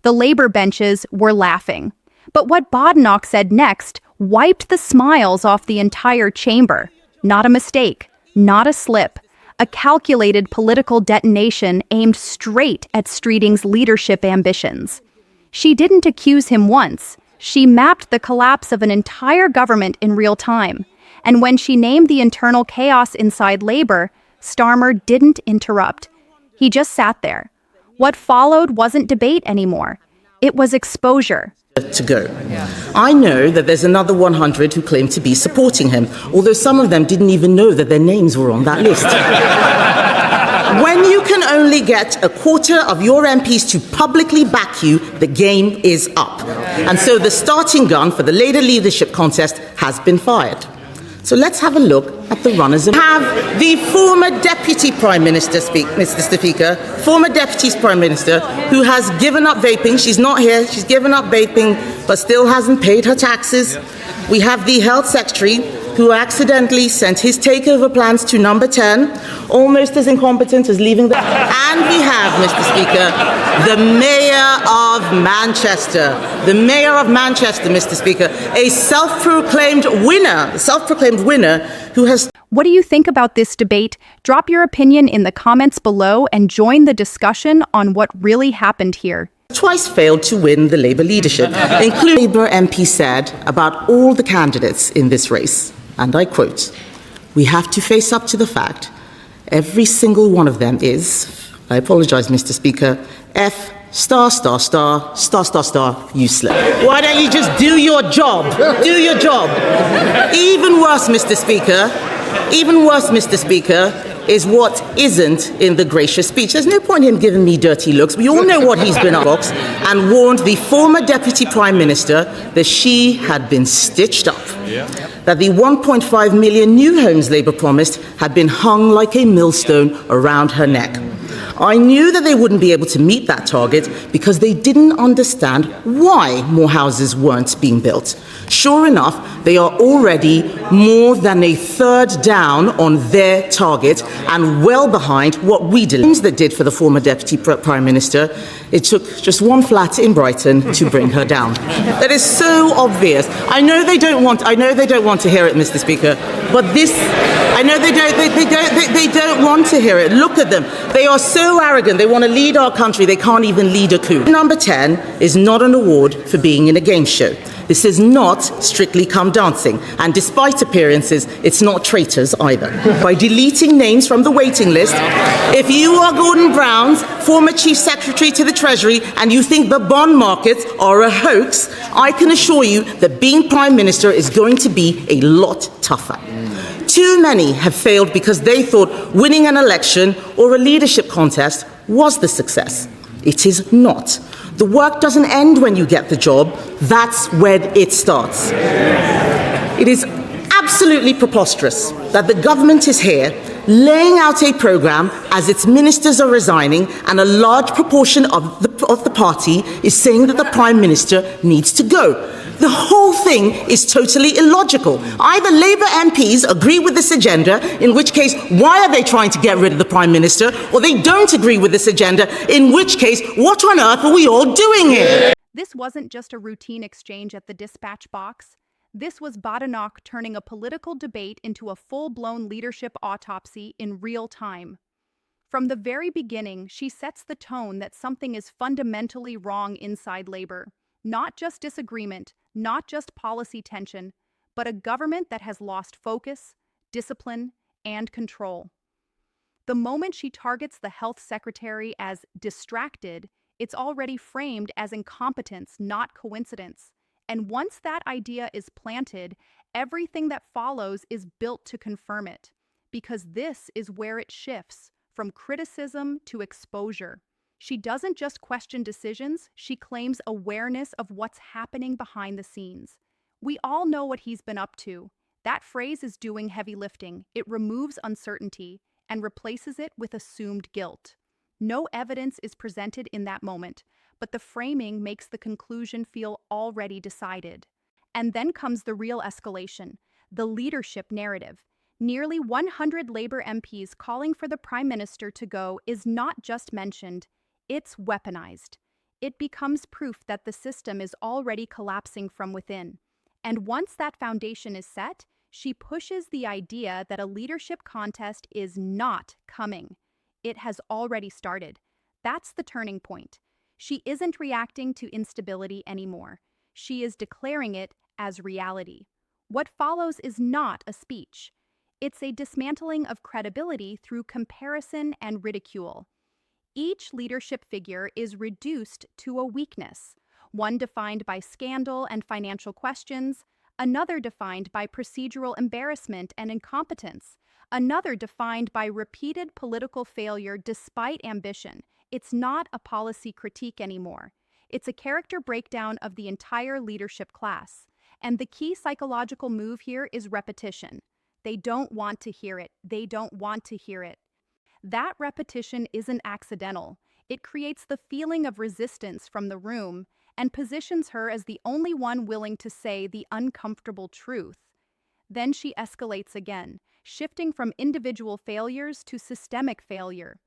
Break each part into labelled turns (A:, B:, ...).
A: The Labour benches were laughing. But what Badenoch said next wiped the smiles off the entire chamber. Not a mistake, not a slip. A calculated political detonation aimed straight at Streeting's leadership ambitions. She didn't accuse him once. She mapped the collapse of an entire government in real time. And when she named the internal chaos inside Labour, Starmer didn't interrupt. He just sat there. What followed wasn't debate anymore. It was exposure.
B: To go. I know that there's another 100 who claim to be supporting him, although some of them didn't even know that their names were on that list. When you can only get a quarter of your MPs to publicly back you, the game is up. And so the starting gun for the Labour leadership contest has been fired. So let's have a look at the runners. Have the former Deputy Prime Minister speak, Mr. Speaker, former Deputy Prime Minister, who has given up vaping. She's not here. She's given up vaping, but still hasn't paid her taxes. We have the Health Secretary, who accidentally sent his takeover plans to number 10, almost as incompetent as leaving the... And we have, Mr. Speaker, the Mayor of Manchester. The Mayor of Manchester, Mr. Speaker, a self-proclaimed winner who has...
A: What do you think about this debate? Drop your opinion in the comments below and join the discussion on what really happened here.
B: Twice failed to win the Labour leadership, including Labour MP said about all the candidates in this race, and I quote, "We have to face up to the fact every single one of them is, I apologise, Mr. Speaker, F star star star star star star useless." Why don't you just do your job? Do your job. Even worse, Mr. Speaker, is what isn't in the gracious speech. There's no point in him giving me dirty looks. We all know what he's been up box, and warned the former Deputy Prime Minister that she had been stitched up. That the 1.5 million new homes Labour promised had been hung like a millstone around her neck. I knew that they wouldn't be able to meet that target because they didn't understand why more houses weren't being built. Sure enough, they are already more than a third down on their target and well behind what we did. That did for the former Deputy Prime Minister, it took just one flat in Brighton to bring her down. That is so obvious. I know they don't want to hear it, Mr. Speaker, but this, I know they don't want to hear it. Look at them. They are so arrogant. They want to lead our country. They can't even lead a coup. Number 10 is not an award for being in a game show. This is not Strictly Come Dancing, and despite appearances, it's not traitors either. By deleting names from the waiting list, if you are Gordon Brown's former Chief Secretary to the Treasury and you think the bond markets are a hoax, I can assure you that being Prime Minister is going to be a lot tougher. Too many have failed because they thought winning an election or a leadership contest was the success. It is not. The work doesn't end when you get the job. That's when it starts. It is absolutely preposterous that the government is here laying out a programme as its ministers are resigning and a large proportion of the party is saying that the Prime Minister needs to go. The whole thing is totally illogical. Either Labour MPs agree with this agenda, in which case, why are they trying to get rid of the Prime Minister, or they don't agree with this agenda, in which case, what on earth are we all doing here?
A: This wasn't just a routine exchange at the dispatch box. This was Badenoch turning a political debate into a full-blown leadership autopsy in real time. From the very beginning, she sets the tone that something is fundamentally wrong inside Labour. Not just disagreement, not just policy tension, but a government that has lost focus, discipline, and control. The moment she targets the health secretary as distracted, it's already framed as incompetence, not coincidence. And once that idea is planted, everything that follows is built to confirm it, because this is where it shifts from criticism to exposure. She doesn't just question decisions, she claims awareness of what's happening behind the scenes. We all know what he's been up to. That phrase is doing heavy lifting. It removes uncertainty and replaces it with assumed guilt. No evidence is presented in that moment, but the framing makes the conclusion feel already decided. And then comes the real escalation, the leadership narrative. Nearly 100 Labour MPs calling for the Prime Minister to go is not just mentioned, it's weaponized. it becomes proof that the system is already collapsing from within. And once that foundation is set, she pushes the idea that a leadership contest is not coming. It has already started. That's the turning point. She isn't reacting to instability anymore. She is declaring it as reality. What follows is not a speech. It's a dismantling of credibility through comparison and ridicule. Each leadership figure is reduced to a weakness, one defined by scandal and financial questions, another defined by procedural embarrassment and incompetence, another defined by repeated political failure despite ambition. It's not a policy critique anymore. It's a character breakdown of the entire leadership class. And the key psychological move here is repetition. They don't want to hear it. They don't want to hear it. That repetition isn't accidental. It creates the feeling of resistance from the room and positions her as the only one willing to say the uncomfortable truth. Then she escalates again, shifting from individual failures to systemic failure.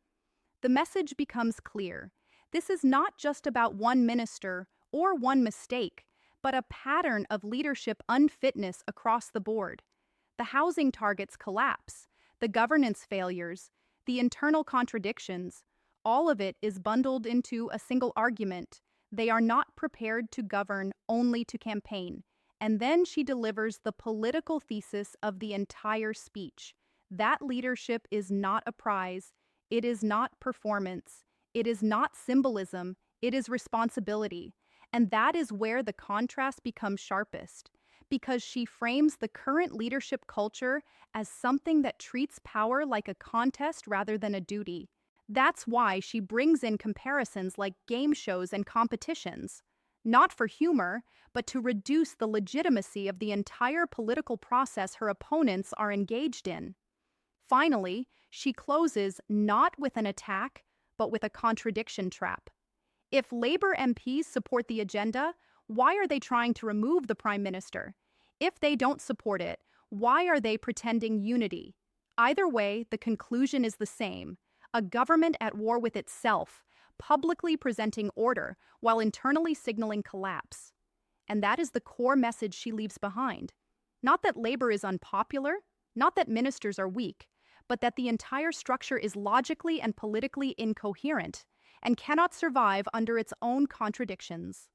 A: The message becomes clear. This is not just about one minister or one mistake, but a pattern of leadership unfitness across the board. The housing targets collapse, the governance failures, the internal contradictions, all of it is bundled into a single argument. They are not prepared to govern, only to campaign. And then she delivers the political thesis of the entire speech. That leadership is not a prize. It is not performance. It is not symbolism. It is responsibility. And that is where the contrast becomes sharpest, because she frames the current leadership culture as something that treats power like a contest rather than a duty. That's why she brings in comparisons like game shows and competitions, not for humor, but to reduce the legitimacy of the entire political process her opponents are engaged in. Finally, she closes not with an attack, but with a contradiction trap. If Labour MPs support the agenda, why are they trying to remove the Prime Minister? If they don't support it, why are they pretending unity? Either way, the conclusion is the same. A government at war with itself, publicly presenting order while internally signaling collapse. And that is the core message she leaves behind. Not that Labour is unpopular, not that ministers are weak, but that the entire structure is logically and politically incoherent and cannot survive under its own contradictions.